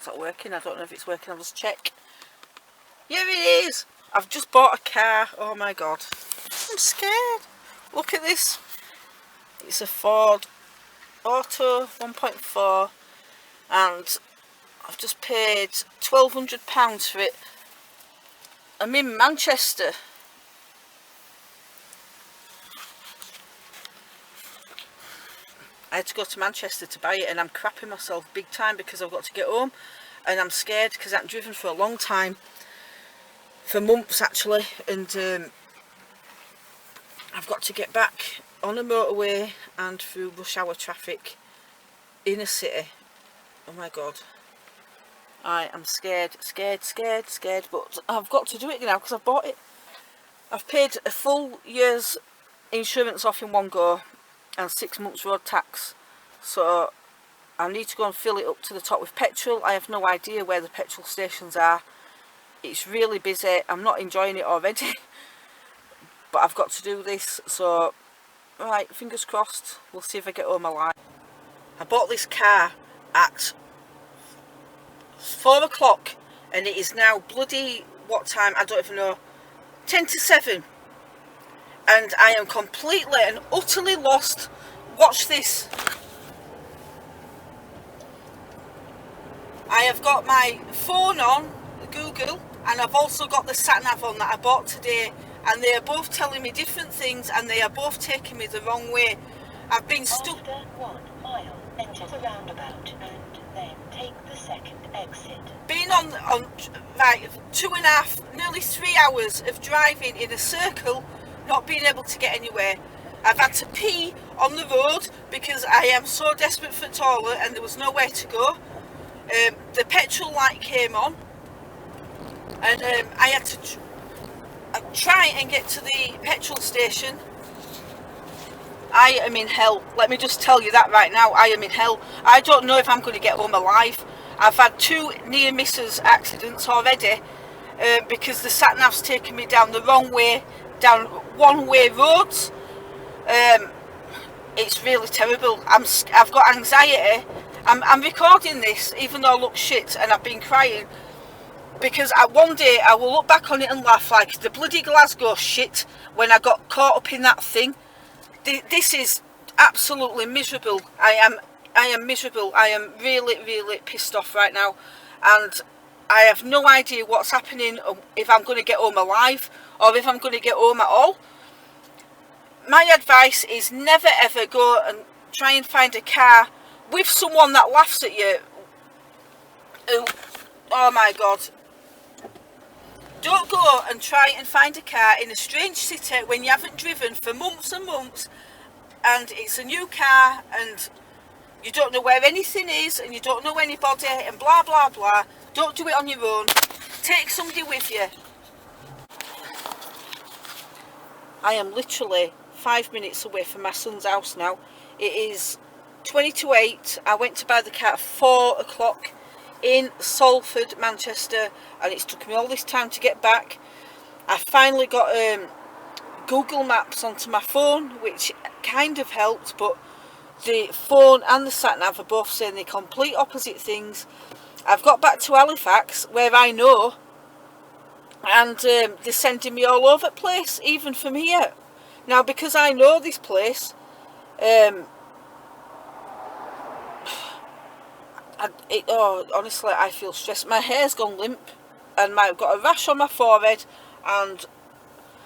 It's not working. I don't know if it's working. I'll just check. Here it is. I've just bought a car. Oh my god. I'm scared. Look at this. It's a Ford Auto 1.4 and I've just paid £1,200 for it. I'm in Manchester. I had to go to Manchester to buy it and I'm crapping myself big time because I've got to get home and I'm scared because I haven't driven for a long time, for months actually, and I've got to get back on a motorway and through rush hour traffic in a city. Oh my god, I am scared, but I've got to do it now because I've bought it. I've paid a full year's insurance off in one go and 6 months road tax, so I need to go and fill it up to the top with petrol. I have no idea where the petrol stations are. It's really busy. I'm not enjoying it already but I've got to do this, so right, fingers crossed, we'll see if I get home alive. I bought this car at 4 o'clock and it is now bloody, what time, I don't even know, 10 to 7. And I am completely and utterly lost. Watch this. I have got my phone on, Google, and I've also got the satnav on that I bought today, and they are both telling me different things and they are both taking me the wrong way. I've been stuck. After 1 mile, enter the roundabout and then take the second exit. Been on right 2.5, nearly 3 hours of driving in a circle, not being able to get anywhere. I've had to pee on the road because I am so desperate for a toilet and there was nowhere to go. The petrol light came on and I had to try and get to the petrol station. I am in hell. Let me just tell you that right now. I am in hell. I don't know if I'm going to get home alive. I've had 2 near misses accidents already because the sat-nav's taken me down the wrong way, down one-way roads. It's really terrible. I've got anxiety. I'm recording this even though I look shit and I've been crying because one day I will look back on it and laugh like the bloody Glasgow shit when I got caught up in that thing. This is absolutely miserable. I am miserable. I am really pissed off right now and I have no idea what's happening, or if I'm going to get home alive or if I'm going to get home at all. My advice is never ever go and try and find a car with someone that laughs at you. Oh my god. Don't go and try and find a car in a strange city when you haven't driven for months and months and it's a new car and you don't know where anything is and you don't know anybody and blah blah blah. Don't do it on your own. Take somebody with you. I am literally 5 minutes away from my son's house now. It is 20 to 8. I went to buy the car at 4 o'clock in Salford, Manchester, and it's took me all this time to get back. I finally got Google Maps onto my phone, which kind of helped, but the phone and the sat-nav are both saying the complete opposite things. I've got back to Halifax, where I know, and they're sending me all over the place, even from here. Now, because I know this place, honestly, I feel stressed. My hair's gone limp and I've got a rash on my forehead and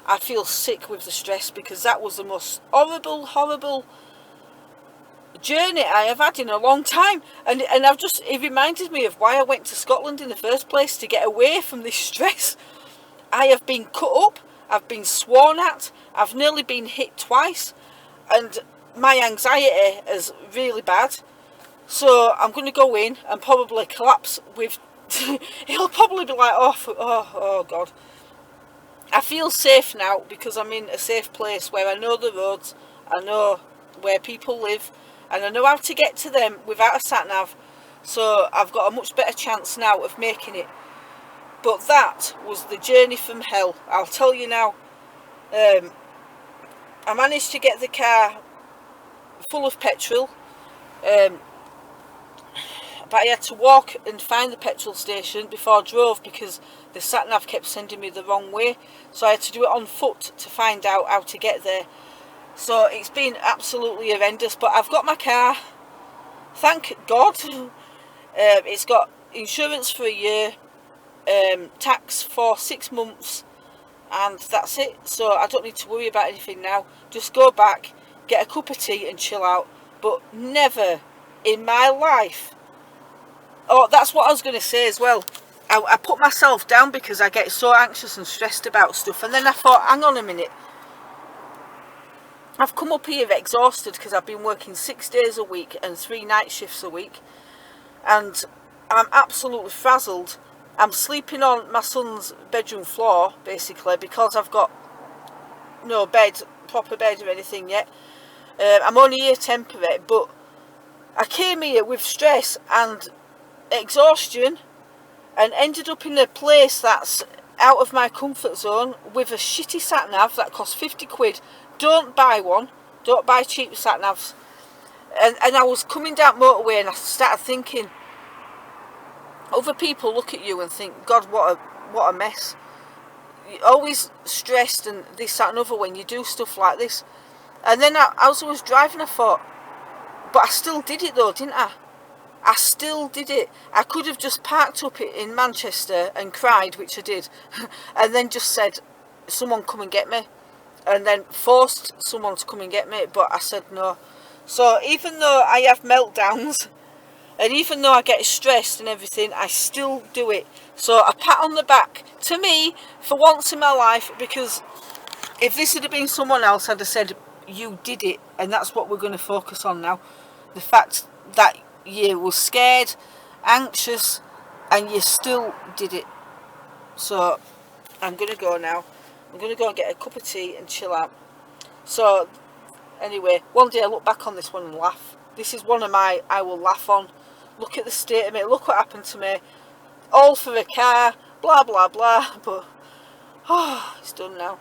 I feel sick with the stress because that was the most horrible journey I have had in a long time. And it reminded me of why I went to Scotland in the first place, to get away from this stress. I have been cut up, I've been sworn at, I've nearly been hit twice, and my anxiety is really bad. So I'm going to go in and probably collapse with... It'll probably be like, oh God. I feel safe now because I'm in a safe place where I know the roads, I know where people live, and I know how to get to them without a sat-nav. So I've got a much better chance now of making it. But that was the journey from hell. I'll tell you now. I managed to get the car full of petrol. but I had to walk and find the petrol station before I drove because the satnav kept sending me the wrong way, so I had to do it on foot to find out how to get there. So it's been absolutely horrendous, but I've got my car, thank God. It's got insurance for a year, tax for 6 months, and that's it. So I don't need to worry about anything now. Just go back, get a cup of tea and chill out. But never in my life, oh, that's what I was going to say as well. I put myself down because I get so anxious and stressed about stuff, and then I thought, hang on a minute, I've come up here exhausted because I've been working 6 days a week and 3 night shifts a week, and I'm absolutely frazzled. I'm sleeping on my son's bedroom floor basically because I've got no bed, proper bed or anything yet. I'm only here temporary, but I came here with stress and exhaustion and ended up in a place that's out of my comfort zone with a shitty sat-nav that costs 50 quid. Don't buy one. Don't buy cheap sat-navs. And I was coming down motorway and I started thinking, other people look at you and think, God, what a mess. You're always stressed and this, that and other when you do stuff like this. And then as I was driving I thought, but I still did it though, didn't I? I still did it. I could have just parked up in Manchester and cried, which I did, and then just said, someone come and get me, and then forced someone to come and get me, but I said no. So even though I have meltdowns, and even though I get stressed and everything, I still do it. So a pat on the back to me for once in my life, because if this had been someone else, I'd have said, you did it, and that's what we're going to focus on now. The fact that you were scared, anxious, and you still did it. So I'm going to go now. I'm going to go and get a cup of tea and chill out. So anyway, one day I look back on this one and laugh. This is one of my I will laugh on. Look at the state of me, look what happened to me. All for a car, blah blah blah, but it's done now.